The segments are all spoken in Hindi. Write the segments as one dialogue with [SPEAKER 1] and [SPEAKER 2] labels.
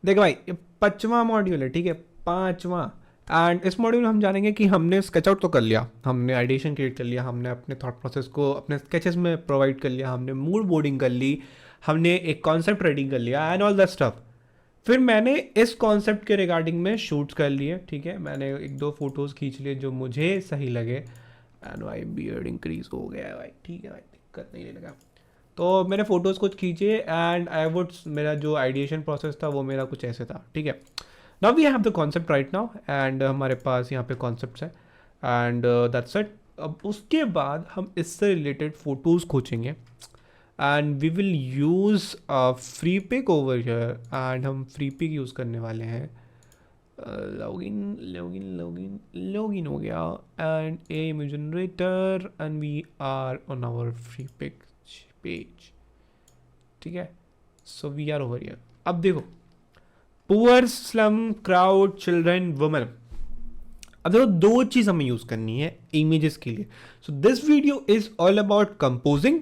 [SPEAKER 1] देखो भाई, ये 5वां मॉड्यूल है, ठीक है, 5वां। एंड इस मॉड्यूल में हम जानेंगे कि हमने स्केचआउट तो कर लिया, हमने आइडिएशन क्रिएट कर लिया, हमने अपने थॉट प्रोसेस को अपने स्केचेस में प्रोवाइड कर लिया, हमने मूड बोर्डिंग कर ली, हमने एक कॉन्सेप्ट रेडी कर लिया एंड ऑल दैट स्टफ। फिर मैंने इस कॉन्सेप्ट के रिगार्डिंग में शूट्स कर लिए, ठीक है, मैंने एक दो फोटोज़ खींच लिए जो मुझे सही लगे। एंड भाई बियर्ड इंक्रीज हो गया है भाई, ठीक है भाई, दिक्कत नहीं लगा। तो मैंने फ़ोटोज़ कुछ खींचे एंड आई वुड, मेरा जो आइडिएशन प्रोसेस था वो मेरा कुछ ऐसे था, ठीक है। Now we have the concept right now and हमारे पास यहाँ पे कॉन्सेप्ट है एंड दैट्स इट। अब उसके बाद हम इससे रिलेटेड फ़ोटोज़ खोजेंगे and we will use free pic over here and हम फ्री पिक यूज़ करने वाले हैं। लॉगिन लॉगिन लॉगिन लॉगिन हो गया and a image generator and we are on our free pic page, ठीक है। So we are over here. अब देखो, poor slum crowd children women. अब देखो, दो चीज हमें यूज करनी है इमेजेस के लिए। So this video is all about composing,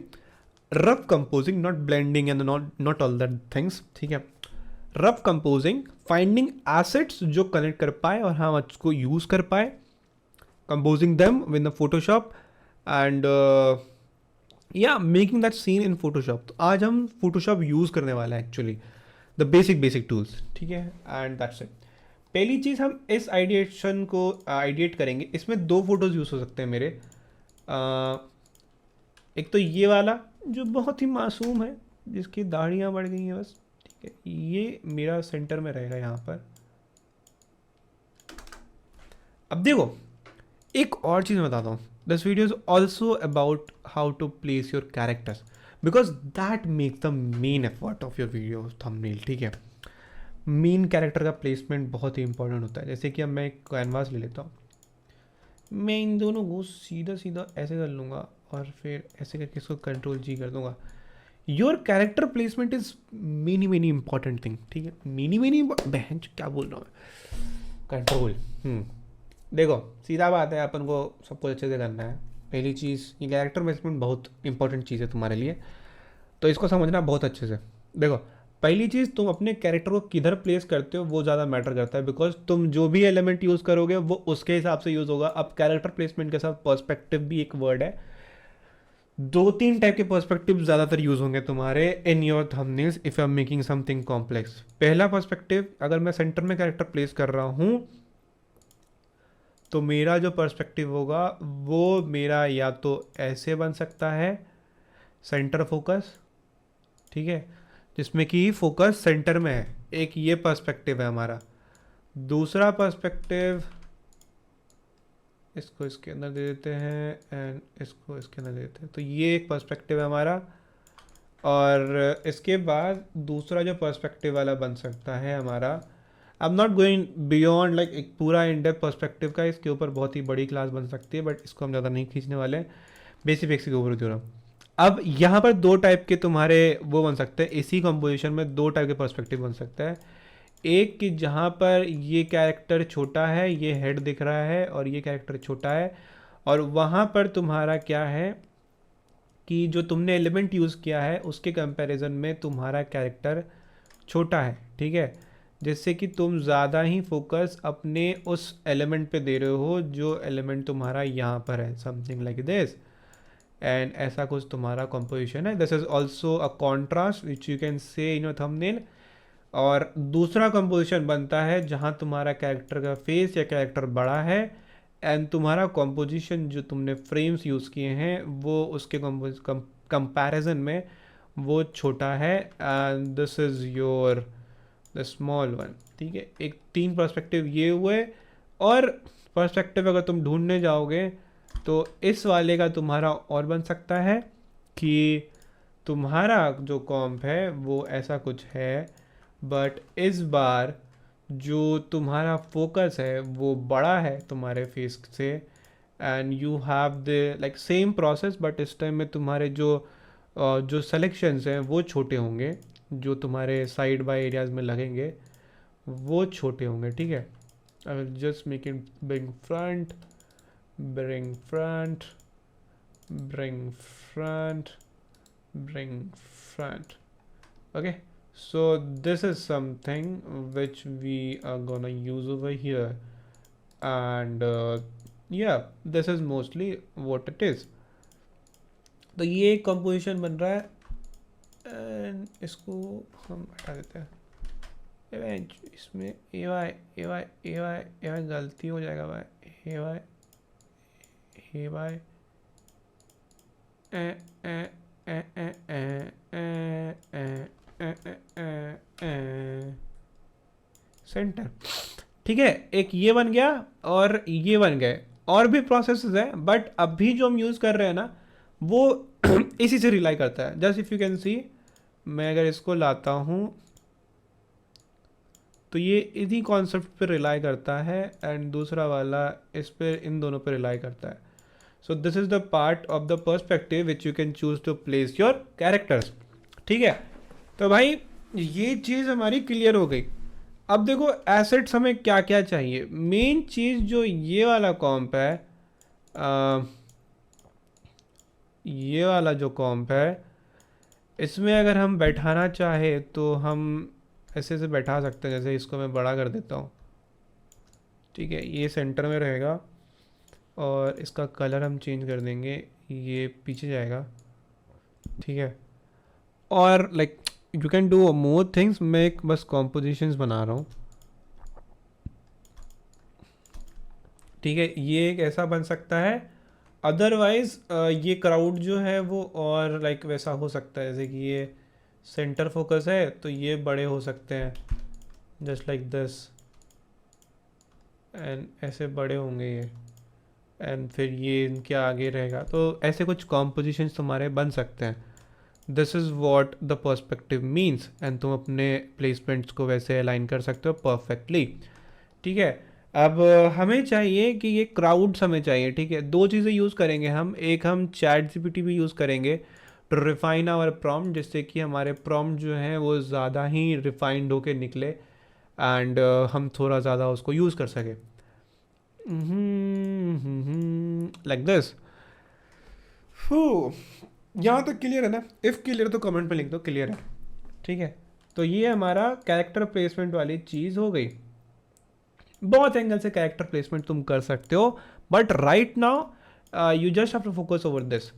[SPEAKER 1] rough composing, not blending and not all that things, ठीक है। रफ कंपोजिंग, फाइंडिंग एसेट्स जो कनेक्ट कर पाए और हम उसको यूज कर पाए, composing them with the Photoshop and या making that scene in Photoshop. तो आज हम फोटोशॉप यूज करने वाले हैं एक्चुअली, द बेसिक टूल्स, ठीक है, एंड दैट्स इट। पहली चीज़ हम इस आइडिएशन को आइडिएट करेंगे। इसमें दो फोटोज़ यूज़ हो सकते हैं मेरे। एक तो ये वाला जो बहुत ही मासूम है, जिसकी दाढ़ियाँ बढ़ गई हैं बस, ठीक है, ये मेरा सेंटर में रहेगा यहाँ पर। अब देखो, एक और चीज़ मैं बताता हूँ, this video is also about how to place your characters because that makes the main effort of your video thumbnail, ठीक है। मेन कैरेक्टर का प्लेसमेंट बहुत ही इंपॉर्टेंट होता है। जैसे कि अब मैं एक कैनवास ले लेता हूँ, मैं इन दोनों को सीधा सीधा ऐसे कर लूँगा और फिर ऐसे करके इसको कंट्रोल जी कर दूंगा। Your character placement is many important thing, ठीक है। मेनी बहन क्या बोल रहा हूँ मैं, कंट्रोल। देखो, सीधा बात है, अपन को सब कुछ अच्छे से करना है। पहली चीज़, ये कैरेक्टर प्लेसमेंट बहुत इंपॉर्टेंट चीज़ है तुम्हारे लिए, तो इसको समझना बहुत अच्छे से। देखो, पहली चीज़, तुम अपने कैरेक्टर को किधर प्लेस करते हो वो ज़्यादा मैटर करता है, बिकॉज तुम जो भी एलिमेंट यूज़ करोगे वो उसके हिसाब से यूज़ होगा। अब कैरेक्टर प्लेसमेंट के साथ पर्सपेक्टिव भी एक वर्ड है। दो तीन टाइप के पर्सपेक्टिव ज़्यादातर यूज़ होंगे तुम्हारे in your thumbnails if you are making something complex. पहला पर्सपेक्टिव, अगर मैं सेंटर में कैरेक्टर प्लेस कर रहा हूँ तो मेरा जो पर्सपेक्टिव होगा वो मेरा या तो ऐसे बन सकता है, सेंटर फोकस, ठीक है, जिसमें कि फोकस सेंटर में है। एक ये पर्सपेक्टिव है हमारा। दूसरा पर्सपेक्टिव, इसको इसके अंदर दे देते हैं एंड इसको इसके अंदर दे देते हैं, तो ये एक पर्सपेक्टिव है हमारा। और इसके बाद दूसरा जो पर्सपेक्टिव वाला बन सकता है हमारा, I am not going beyond like एक पूरा इन डेप्थ पर्सपेक्टिव का, इसके ऊपर बहुत ही बड़ी क्लास बन सकती है, बट इसको हम ज़्यादा नहीं खींचने वाले हैं, बेसिक के ऊपर दे रहा हूँ। अब यहाँ पर दो टाइप के तुम्हारे वो बन सकते हैं, इसी कंपोजिशन में दो टाइप के पर्सपेक्टिव बन सकता है। एक कि जहाँ पर ये कैरेक्टर छोटा है, ये हेड दिख रहा है, और ये कैरेक्टर छोटा है, और वहाँ पर तुम्हारा क्या है कि जो तुमने एलिमेंट यूज़ किया है उसके कंपैरिजन में तुम्हारा कैरेक्टर छोटा है, ठीक है, जिससे कि तुम ज़्यादा ही फोकस अपने उस एलिमेंट पे दे रहे हो जो एलिमेंट तुम्हारा यहाँ पर है, समथिंग लाइक दिस। एंड ऐसा कुछ तुम्हारा कंपोजिशन है। This is also a contrast which you can say in your thumbnail. और दूसरा कंपोजिशन बनता है जहाँ तुम्हारा कैरेक्टर का फेस या कैरेक्टर बड़ा है एंड तुम्हारा कंपोजिशन जो तुमने फ्रेम्स यूज़ किए हैं वो उसके कंपैरिजन में वो छोटा है, and this is your the small one, ठीक है। एक तीन पर्सपेक्टिव ये हुए, और पर्सपेक्टिव अगर तुम ढूंढने जाओगे तो इस वाले का तुम्हारा और बन सकता है कि तुम्हारा जो कॉम्प है वो ऐसा कुछ है, बट इस बार जो तुम्हारा फोकस है वो बड़ा है तुम्हारे फेस से, and you have the like same process, but इस टाइम में तुम्हारे जो सेलेक्शंस हैं वो छोटे होंगे, जो तुम्हारे साइड बाय एरियाज में लगेंगे वो छोटे होंगे, ठीक है। आई will just make it bring front, bring front, bring front, bring front, okay, So this is something which we are gonna use over here, and yeah, this is mostly what it is. तो ये कंपोजिशन बन रहा है, एंड इसको हम हटा देते हैं। इसमें ए वाई ए वाई ए वाई ए वाई गलती हो जाएगा भाई, ए वाई ए वाई ए ए ए ए ए ए ए सेंटर। ठीक है, एक ये बन गया और ये बन गए। और भी प्रोसेसेस है, बट अभी जो हम यूज़ कर रहे हैं ना वो इसी से रिलाई करता है। Just if you can see, मैं अगर इसको लाता हूँ तो ये इसी कॉन्सेप्ट पे रिलाई करता है, एंड दूसरा वाला इस पे, इन दोनों पे रिलाई करता है। So this is the part of the perspective which you can choose to place your characters. ठीक है, तो भाई ये चीज़ हमारी क्लियर हो गई। अब देखो एसेट्स हमें क्या क्या चाहिए। मेन चीज़ जो ये वाला कॉम्प है, ये वाला जो कॉम्प है, इसमें अगर हम बैठाना चाहे तो हम ऐसे से बैठा सकते हैं। जैसे इसको मैं बड़ा कर देता हूँ, ठीक है, ये सेंटर में रहेगा और इसका कलर हम चेंज कर देंगे, ये पीछे जाएगा। ठीक है, और like you can do more things. मैं एक बस कॉम्पोजिशंस बना रहा हूँ। ठीक है, ये एक ऐसा बन सकता है। अदरवाइज ये क्राउड जो है वो और लाइक वैसा हो सकता है, जैसे कि ये सेंटर फोकस है तो ये बड़े हो सकते हैं, जस्ट लाइक दिस, एंड ऐसे बड़े होंगे ये, एंड फिर ये इनके आगे रहेगा। तो ऐसे कुछ कॉम्पोजिशंस तुम्हारे बन सकते हैं। This is what the perspective means, and तुम अपने प्लेसमेंट्स को वैसे अलाइन कर सकते हो परफेक्टली। ठीक है, अब हमें चाहिए कि ये क्राउड्स हमें चाहिए। ठीक है, दो चीज़ें यूज़ करेंगे हम। एक हम चैट जीपीटी भी यूज़ करेंगे टू रिफाइन आवर प्रॉम्प्ट, जिससे कि हमारे प्रॉम्प्ट जो हैं वो ज़्यादा ही रिफाइंड होके निकले, एंड हम थोड़ा ज़्यादा उसको यूज़ कर सकें, लाइक दिस। यहाँ तक क्लियर है ना? इफ़ क्लियर तो कमेंट पे लिख दो क्लियर है। ठीक है, तो ये हमारा कैरेक्टर प्लेसमेंट वाली चीज़ हो गई। बहुत एंगल से कैरेक्टर प्लेसमेंट तुम कर सकते हो, but right now you just have to focus over this.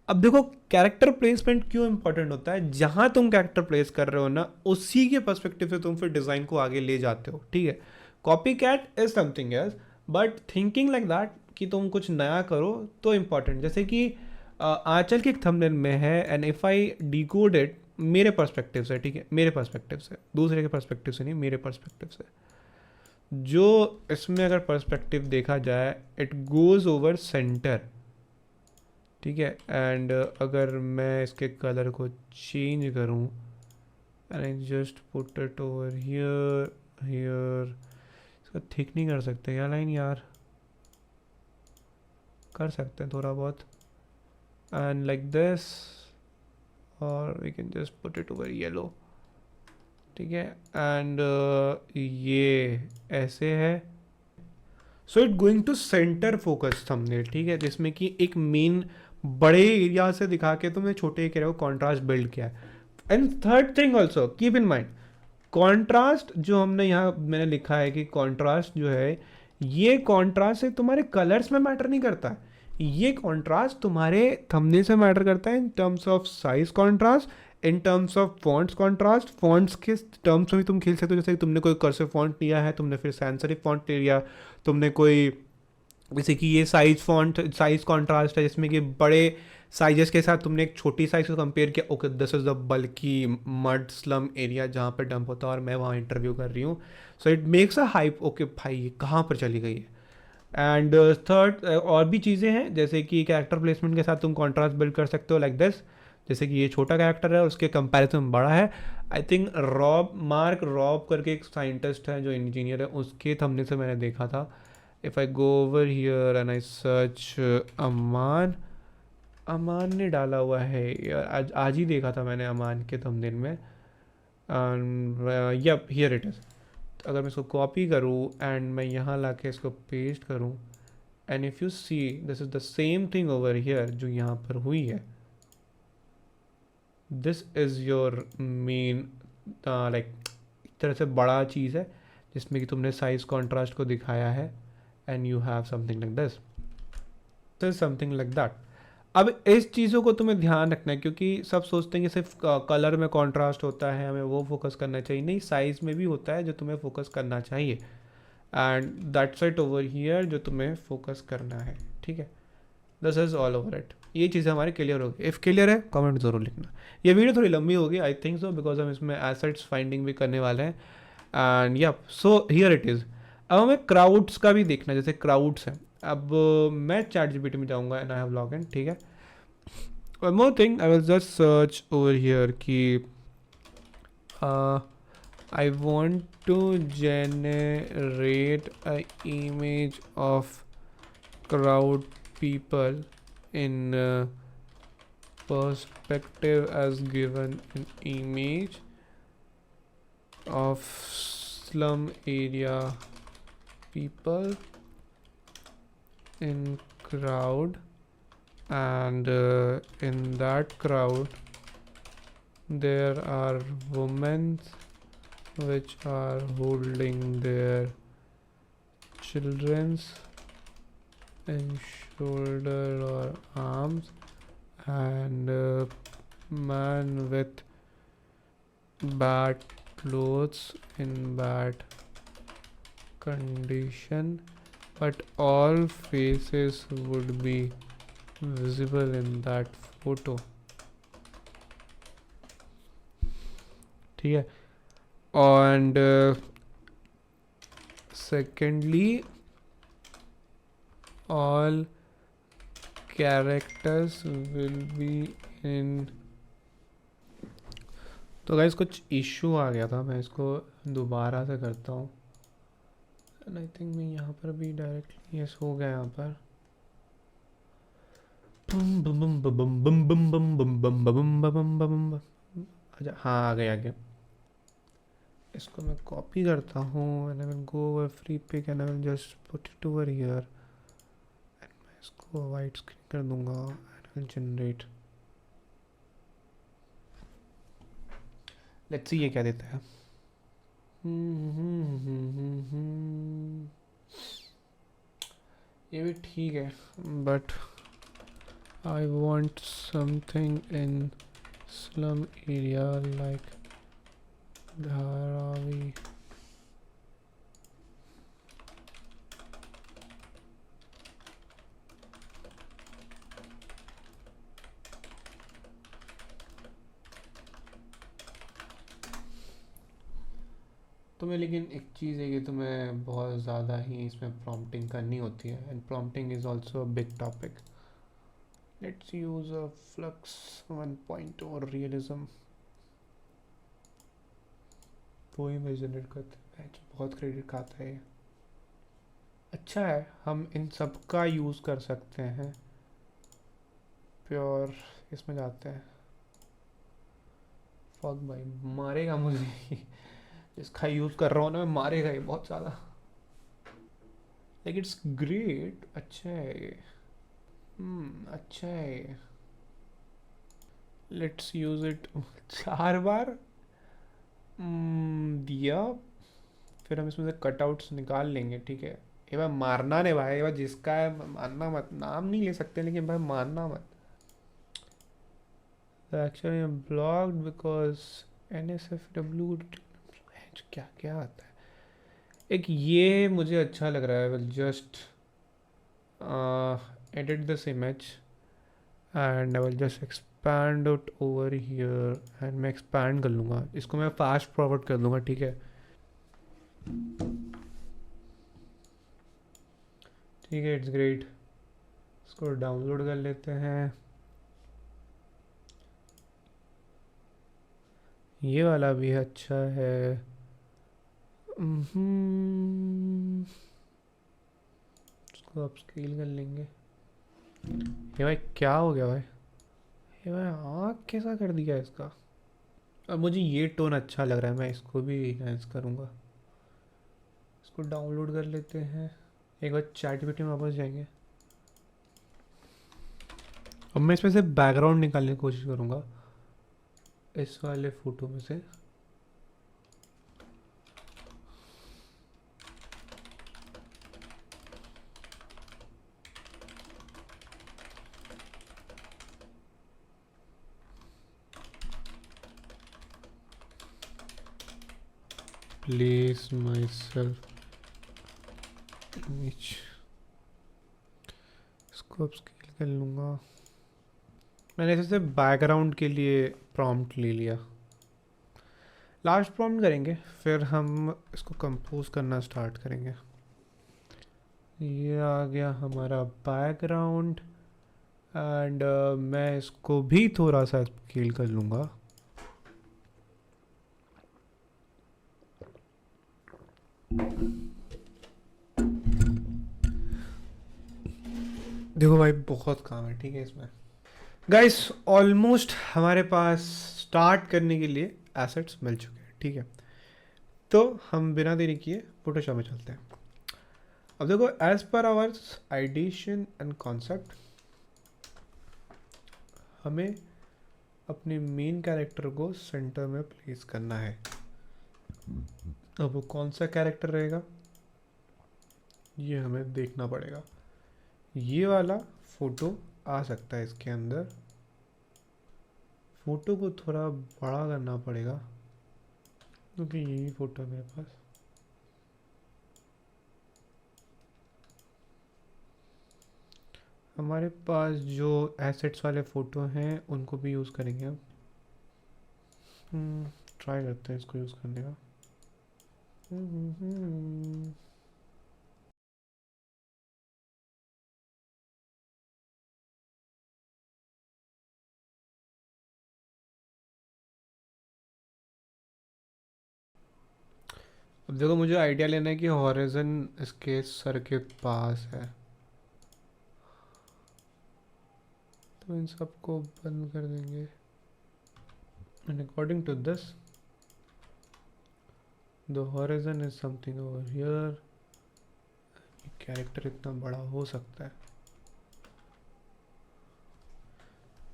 [SPEAKER 1] अब देखो कैरेक्टर प्लेसमेंट क्यों इंपॉर्टेंट होता है। जहां तुम कैरेक्टर प्लेस कर रहे हो ना, उसी के पर्सपेक्टिव से तुम फिर डिज़ाइन को आगे ले जाते हो। ठीक है, copy cat is something else, but thinking like that कि तुम कुछ नया करो तो इम्पॉर्टेंट। जैसे कि आंचल की एक थंबनेल में है, and if I decode it मेरे पर्सपेक्टिव से, ठीक है, मेरे पर्सपेक्टिव से, दूसरे के पर्सपेक्टिव से नहीं, मेरे पर्सपेक्टिव से, जो इसमें अगर पर्सपेक्टिव देखा जाए इट गोज़ ओवर सेंटर। ठीक है, एंड अगर मैं इसके कलर को चेंज करूं, and I just put it over here here, इसका थिक नहीं कर सकते क्या लाइन यार? कर सकते हैं थोड़ा बहुत, एंड लाइक दिस, और we can just put it over yellow. ठीक है, एंड ये ऐसे है। So it going to center focus thumbnail. ठीक है, जिसमें कि एक मेन बड़े एरिया से दिखा के तुमने छोटे एरिया को कॉन्ट्रास्ट बिल्ड किया है। And third thing also keep in mind, contrast जो हमने यहाँ मैंने लिखा है कि कॉन्ट्रास्ट जो है, ये कॉन्ट्रास्ट से तुम्हारे कलर्स में मैटर नहीं करता है। ये कॉन्ट्रास्ट तुम्हारे थंबनेल से मैटर करता है in terms of size contrast, in terms of fonts contrast. Fonts के टर्म्स में भी तुम खेल सकते हो, जैसे कि तुमने कोई कर्सिव फॉन्ट लिया है, तुमने फिर सैंस सेरिफ फॉन्ट ले लिया, तुमने कोई, जैसे कि ये साइज फॉन्ट साइज कॉन्ट्रास्ट है, जिसमें कि बड़े साइजेस के साथ तुमने एक छोटी साइज को कंपेयर किया। ओके, दिस इज़ द बल्कि मड स्लम एरिया जहाँ पर डंप होता है और मैं वहाँ इंटरव्यू कर रही हूँ। So it makes a hype, okay भाई ये कहाँ पर चली गई है। एंड थर्ड और भी चीज़ें हैं, जैसे कि कैरेक्टर प्लेसमेंट के साथ तुम कॉन्ट्रास्ट बिल्ड कर सकते हो लाइक दिस। जैसे कि ये छोटा कैरेक्टर है, उसके कंपैरिजन बड़ा है। आई थिंक मार्क रॉब करके एक साइंटिस्ट है जो इंजीनियर है, उसके थंबनेल से मैंने देखा था। If I go over here and I search Aman, Aman ने डाला हुआ है यार, आज ही देखा था मैंने अमान के थंबनेल में। Yup, here it is. अगर मैं इसको कॉपी करूँ एंड मैं यहाँ ला के इसको पेस्ट करूँ, and if you see this is the same thing over here जो यहाँ पर हुई है। This is your main like एक तरह से बड़ा चीज़ है जिसमें कि तुमने साइज कॉन्ट्रास्ट को दिखाया है and you have something like this something like that. अब इस चीज़ों को तुम्हें ध्यान रखना है क्योंकि सब सोचते हैं कि सिर्फ कलर में कॉन्ट्रास्ट होता है, हमें वो फोकस करना चाहिए। नहीं, साइज़ में भी होता है जो तुम्हें फोकस करना चाहिए, and that's it over here जो तुम्हें फोकस करना है। ठीक है, this is all over it. ये चीज़ें हमारे क्लियर होगी। इफ़ क्लियर है कमेंट ज़रूर लिखना। ये वीडियो थोड़ी लंबी होगी आई थिंक सो, बिकॉज हम इसमें एसेट्स फाइंडिंग भी करने वाले हैं। एंड या सो हियर इट इज़। अब हमें क्राउड्स का भी देखना है, जैसे क्राउड्स हैं। अब मैं चैट जीपीटी में जाऊँगा and I have log in. ठीक है, one more thing, I will just search over here कि I want to generate a image of crowd people in perspective as given an image of slum area people in crowd, and in that crowd there are women which are holding their children's in shoulder or arms, and man with bad clothes in bad condition, but all faces would be visible in that photo। ठीक है, and secondly all characters will be in। तो गाइस कुछ इशू आ गया था, मैं इसको दोबारा से करता हूँ एंड आई थिंक मैं यहाँ पर भी डायरेक्टली यस हो गया यहाँ पर। अच्छा हाँ आ गया। इसको मैं कॉपी करता हूँ and I will go over free pic and I will just put it over here and मैं इसको वाइट स्क्रीन कर दूंगा and I will generate. Let's see ये क्या देता है। ये भी ठीक है, but I want something in slum area like Dharavi. तुम्हें लेकिन एक चीज़ है कि तुम्हें बहुत ज़्यादा ही इसमें प्रॉम्प्टिंग करनी होती है, and prompting is also a big topic. Let's use a flux 1.0 और रियलिज्म। वो इमेज जनरेट करते हैं, बहुत क्रेडिट खाता है। अच्छा है, हम इन सब का यूज़ कर सकते हैं। प्योर इसमें जाते हैं। फक भाई मारेगा मुझे इसका यूज़ कर रहा हूँ ना मैं, मारेगा ये बहुत ज़्यादा। Like it's great. अच्छा है ये, अच्छा है ये। लेट्स यूज़ इट 4 बार दिया, फिर हम इसमें से कटआउट्स निकाल लेंगे। ठीक है, ये भाई मारना नहीं भाई, ये भाई जिसका है मानना मत। नाम नहीं ले सकते लेकिन भाई मारना मत। एक्चुअली ब्लॉक्ड बिकॉज NSFW क्या क्या आता है। एक ये मुझे अच्छा लग रहा है। Will just edit this image and I will just expand it over here and मैं एक्सपैंड कर लूँगा इसको, मैं फास्ट फॉरवर्ड कर दूँगा। ठीक है, ठीक है, इट्स ग्रेट। इसको डाउनलोड कर लेते हैं। ये वाला भी अच्छा है। इसको अब स्केल कर लेंगे। ये भाई क्या हो गया भाई, ये भाई आँख कैसा कर दिया इसका। अब मुझे ये टोन अच्छा लग रहा है, मैं इसको भी इनहेंस करूँगा। इसको डाउनलोड कर लेते हैं। एक बार चैट जीपीटी में वापस जाएंगे। अब मैं इसमें से बैकग्राउंड निकालने की कोशिश करूँगा इस वाले फ़ोटो में से। प्लेस माई सेल्फ इमेज, इसको अब स्केल कर लूँगा। मैंने जैसे बैकग्राउंड के लिए प्रॉम्प्ट ले लिया, लास्ट प्रॉम्प्ट करेंगे फिर हम इसको कंपोज करना स्टार्ट करेंगे। ये आ गया हमारा बैकग्राउंड एंड मैं इसको भी थोड़ा सा स्केल कर लूँगा। देखो भाई बहुत काम है, ठीक है इसमें। गाइस ऑलमोस्ट हमारे पास स्टार्ट करने के लिए एसेट्स मिल चुके हैं, ठीक है। तो हम बिना देरी किए फोटोशॉप में चलते हैं। अब देखो as per hour ideation and concept, हमें अपने मेन कैरेक्टर को सेंटर में प्लेस करना है। अब वो कौन सा कैरेक्टर रहेगा ये हमें देखना पड़ेगा। ये वाला फोटो आ सकता है इसके अंदर, फोटो को थोड़ा बड़ा करना पड़ेगा क्योंकि यही फोटो है मेरे पास। हमारे पास जो एसेट्स वाले फ़ोटो हैं उनको भी यूज़ करेंगे हम। ट्राई करते हैं इसको यूज़ करने का। अब देखो मुझे आइडिया लेना है कि हॉरिजन इसके सर के पास है, तो इन सबको बंद कर देंगे। And according to this the horizon is something over here. Character इतना बड़ा हो सकता है।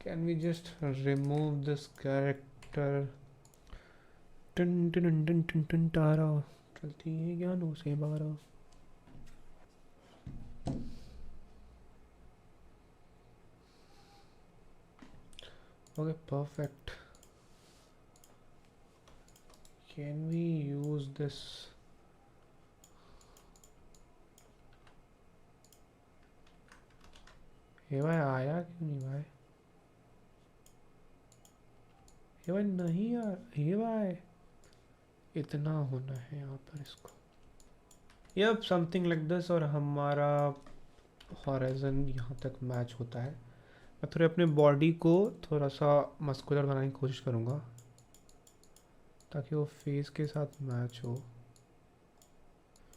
[SPEAKER 1] Can we just remove this character? टन टन टन टन टन तारा चलती है ज्ञानों से बारा। Okay, perfect. Can we use this? ये भाई आया क्यों नहीं भाई? ये भाई नहीं यार, ये भाई इतना होना है यहाँ पर इसको। यप समथिंग लाइक दिस, और हमारा हॉरिजन यहाँ तक मैच होता है। मैं थोड़े अपने बॉडी को थोड़ा सा मस्कुलर बनाने की कोशिश करूँगा ताकि वो फेस के साथ मैच हो।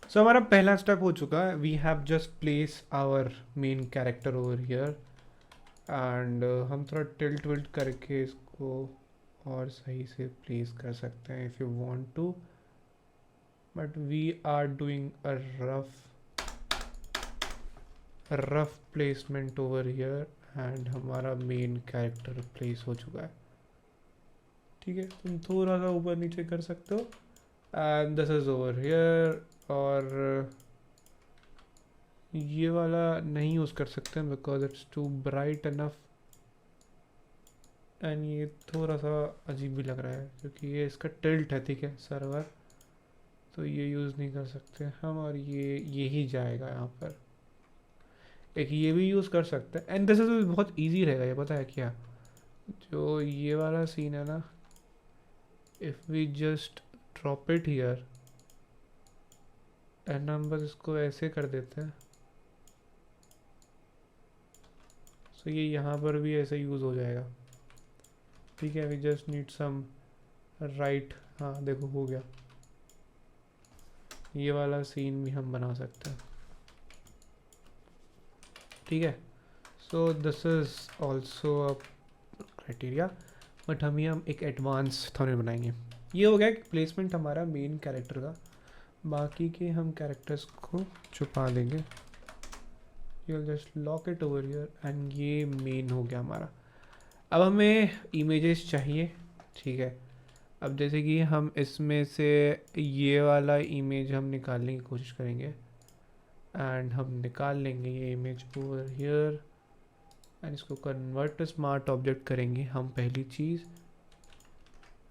[SPEAKER 1] सो हमारा पहला स्टेप हो चुका है। We have just place our main character over here and हम थोड़ा टिल्ट विल्ट करके इसको और सही से प्लेस कर सकते हैं if you want to, but we are doing a rough placement over here and हमारा मेन कैरेक्टर प्लेस हो चुका है, ठीक है। तुम थोड़ा सा ऊपर नीचे कर सकते हो and this is over here. और ये वाला नहीं यूज़ कर सकते हैं because it's too bright enough and ये थोड़ा सा अजीब भी लग रहा है क्योंकि ये इसका टिल्ट है, ठीक है सर्वर, तो ये यूज़ नहीं कर सकते हम। और ये ही जाएगा यहाँ पर। एक ये भी यूज़ कर सकते हैं एंड दिस इज बहुत इजी रहेगा। ये पता है क्या, जो ये वाला सीन है ना, if we just drop it here and हम बस इसको ऐसे कर देते हैं, सो ये यहाँ पर भी ऐसे यूज़ हो जाएगा, ठीक है। We just need some right, हाँ देखो हो गया। ये वाला सीन भी हम बना सकते हैं, ठीक है। So this is also a criteria, but हम एक एडवांस थंबनेल बनाएंगे। ये हो गया प्लेसमेंट हमारा मेन कैरेक्टर का। बाकी के हम कैरेक्टर्स को छुपा देंगे। You'll just lock it over here and ये मेन हो गया हमारा। अब हमें इमेजेस चाहिए, ठीक है। अब जैसे कि हम इसमें से ये वाला इमेज हम निकालने की कोशिश करेंगे एंड हम निकाल लेंगे ये इमेज ओवर हियर एंड इसको कन्वर्ट टू स्मार्ट ऑब्जेक्ट करेंगे हम। पहली चीज़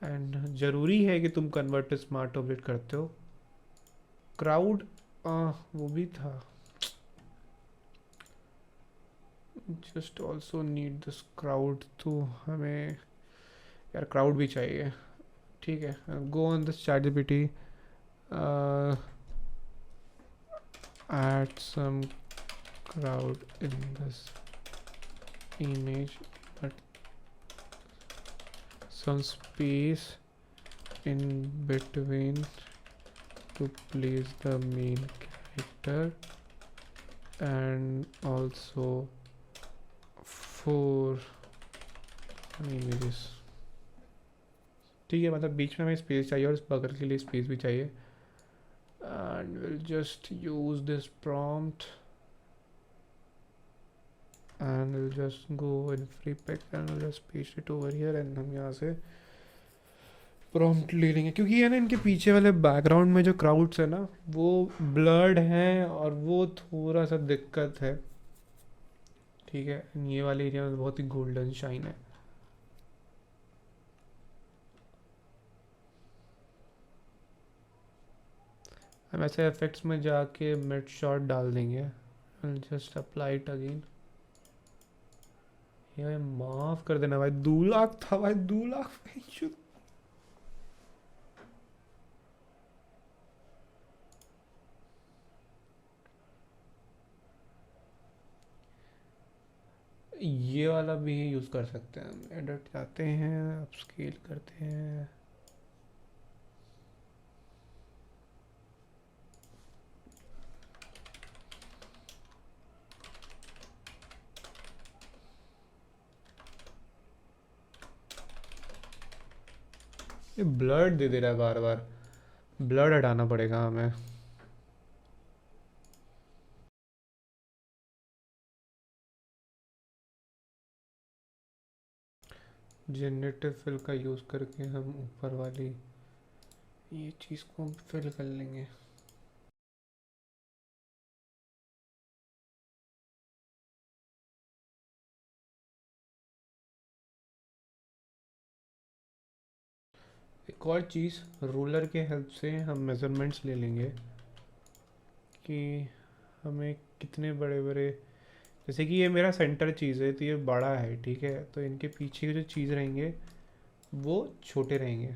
[SPEAKER 1] एंड ज़रूरी है कि तुम कन्वर्ट टू स्मार्ट ऑब्जेक्ट करते हो। क्राउड वो भी था, just also need this crowd, तो हमें यार क्राउड भी चाहिए। ठीक है, go on this chat GPT, add some crowd in this image, but some space in between to place the main character, and also 4 images। ठीक है, मतलब बीच में हमें स्पेस चाहिए और इस बगल के लिए स्पेस भी चाहिए। And will just use this prompt and we'll just go in free pick and we'll just paste it over here, and हम यहाँ से प्रॉम्प्ट ले लेंगे, क्योंकि ये ना इनके पीछे वाले बैकग्राउंड में जो क्राउड्स है ना वो ब्लर्ड हैं और वो थोड़ा सा दिक्कत है। ठीक है, ये वाले एरिया में बहुत ही गोल्डन शाइन है। हम ऐसे इफेक्ट्स में जाके मिड शॉट डाल देंगे, जस्ट अप्लाई इट अगेन। ये माफ कर देना भाई, 2 लाख था भाई, 2 लाख। ये वाला भी यूज़ कर सकते हैं हम। एडिट जाते हैं, अब स्केल करते हैं। ये ब्लड दे दे रहा है बार बार, ब्लड हटाना पड़ेगा हमें। जनरेटिव फिल का यूज़ करके हम ऊपर वाली ये चीज़ को फिल कर लेंगे। एक और चीज़, रूलर के हेल्प से हम मेज़रमेंट्स ले लेंगे कि हमें कितने बड़े बड़े, जैसे कि ये मेरा सेंटर चीज़ है तो ये बड़ा है, ठीक है, तो इनके पीछे के जो चीज़ रहेंगे वो छोटे रहेंगे।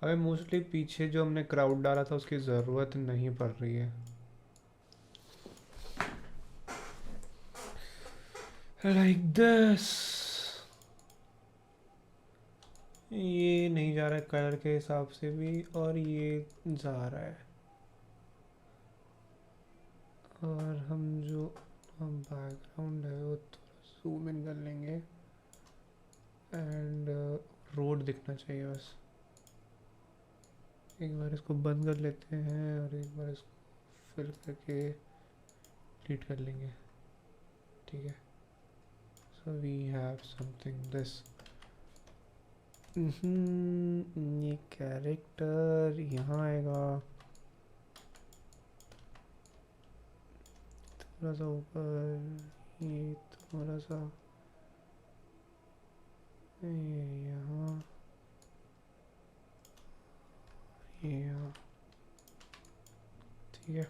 [SPEAKER 1] हमें मोस्टली पीछे जो हमने क्राउड डाला था उसकी ज़रूरत नहीं पड़ रही है। Like this. ये नहीं जा रहा है कलर के हिसाब से भी, और ये जा रहा है। और हम जो हम बैकग्राउंड है वो थोड़ा जूम इन कर लेंगे, एंड रोड दिखना चाहिए बस। एक बार इसको बंद कर लेते हैं और एक बार इसको फिल करके डिलीट कर लेंगे। ठीक है, so we have something this. ये कैरेक्टर यहाँ आएगा, थोड़ा सा ऊपर, ये थोड़ा सा ये यहाँ, ये यहाँ। ठीक है,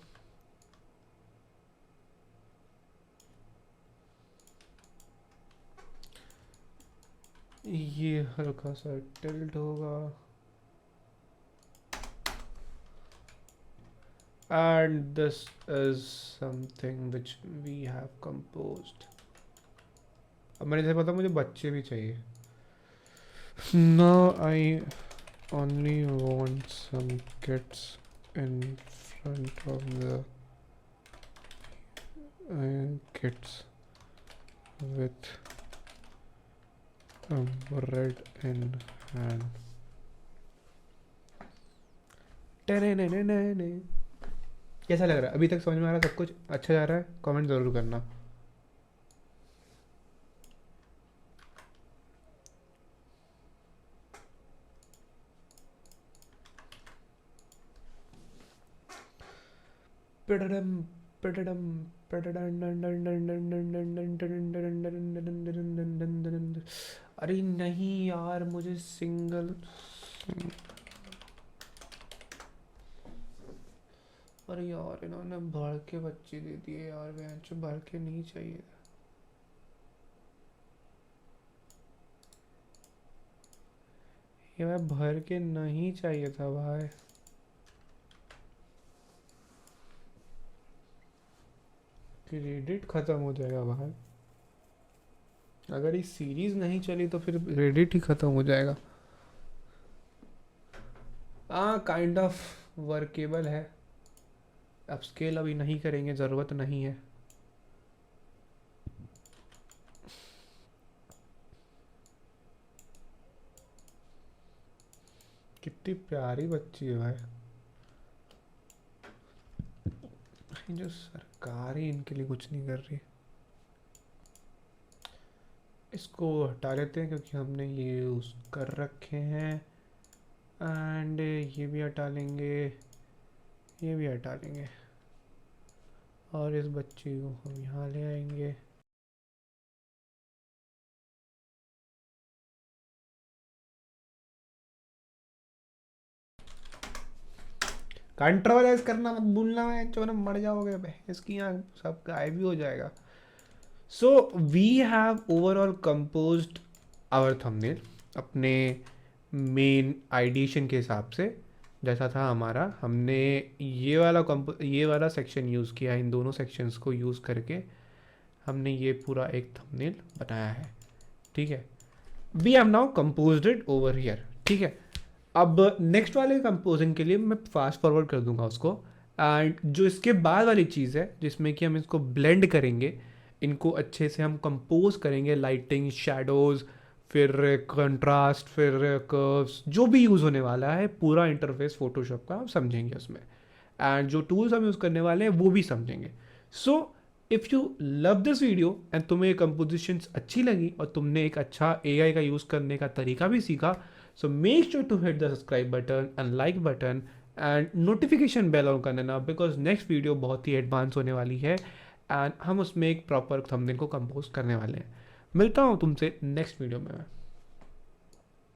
[SPEAKER 1] ये हल्का सा टिल्ट होगा, and this is something which we have composed। अब मैंने जैसे पता मुझे बच्चे भी चाहिए। Now I only want some kids in front of the kids with a bread in hand। कैसा लग रहा है अभी तक? समझ में आ रहा है? सब कुछ अच्छा जा रहा है? कमेंट ज़रूर करना। पिडडम पिडडम पिडडन। अरे नहीं यार, मुझे अरे यार इन्होंने भर के बच्चे दे दिए यार, बेंच भर के नहीं चाहिए। ये मैं भर के नहीं चाहिए था भाई। क्रेडिट खत्म हो जाएगा भाई, अगर ये सीरीज नहीं चली तो फिर क्रेडिट ही खत्म हो जाएगा। हाँ काइंड ऑफ वर्केबल है, अब स्केल अभी नहीं करेंगे, ज़रूरत नहीं है। कितनी प्यारी बच्ची है भाई, जो सरकार ही इनके लिए कुछ नहीं कर रही। इसको हटा लेते हैं क्योंकि हमने ये यूज़ कर रखे हैं, एंड ये भी हटा लेंगे, ये भी हटा लेंगे, और इस बच्ची को हम यहाँ ले आएंगे। कंट्रोलाइज करना मत भूलना है, जो ना मर जाओगे बे, इसकी यहाँ सब गायब भी हो जाएगा। So we have overall composed our thumbnail अपने मेन आइडिएशन के हिसाब से, जैसा था हमारा। हमने ये वाला सेक्शन यूज़ किया है, इन दोनों सेक्शंस को यूज़ करके हमने ये पूरा एक थंबनेल बनाया है, ठीक है। We have now composed it over here, ठीक है। अब नेक्स्ट वाले कंपोजिंग के लिए मैं फास्ट फॉरवर्ड कर दूंगा उसको, एंड जो इसके बाद वाली चीज़ है जिसमें कि हम इसको ब्लेंड करेंगे, इनको अच्छे से हम कंपोज करेंगे, लाइटिंग, शैडोज़, फिर कंट्रास्ट, फिर कर्व्स, जो भी यूज़ होने वाला है, पूरा इंटरफेस फोटोशॉप का आप समझेंगे उसमें, एंड जो टूल्स हम यूज़ करने वाले हैं वो भी समझेंगे। So if you love this video and तुम्हें कंपोजिशंस अच्छी लगी और तुमने एक अच्छा एआई का यूज़ करने का तरीका भी सीखा, so make sure to hit the subscribe button and like button and notification bell on कर देना, because next video बहुत ही एडवांस होने वाली है एंड हम उसमें एक प्रॉपर थंबनेल को कंपोज करने वाले हैं। मिलता हूँ तुमसे नेक्स्ट वीडियो में।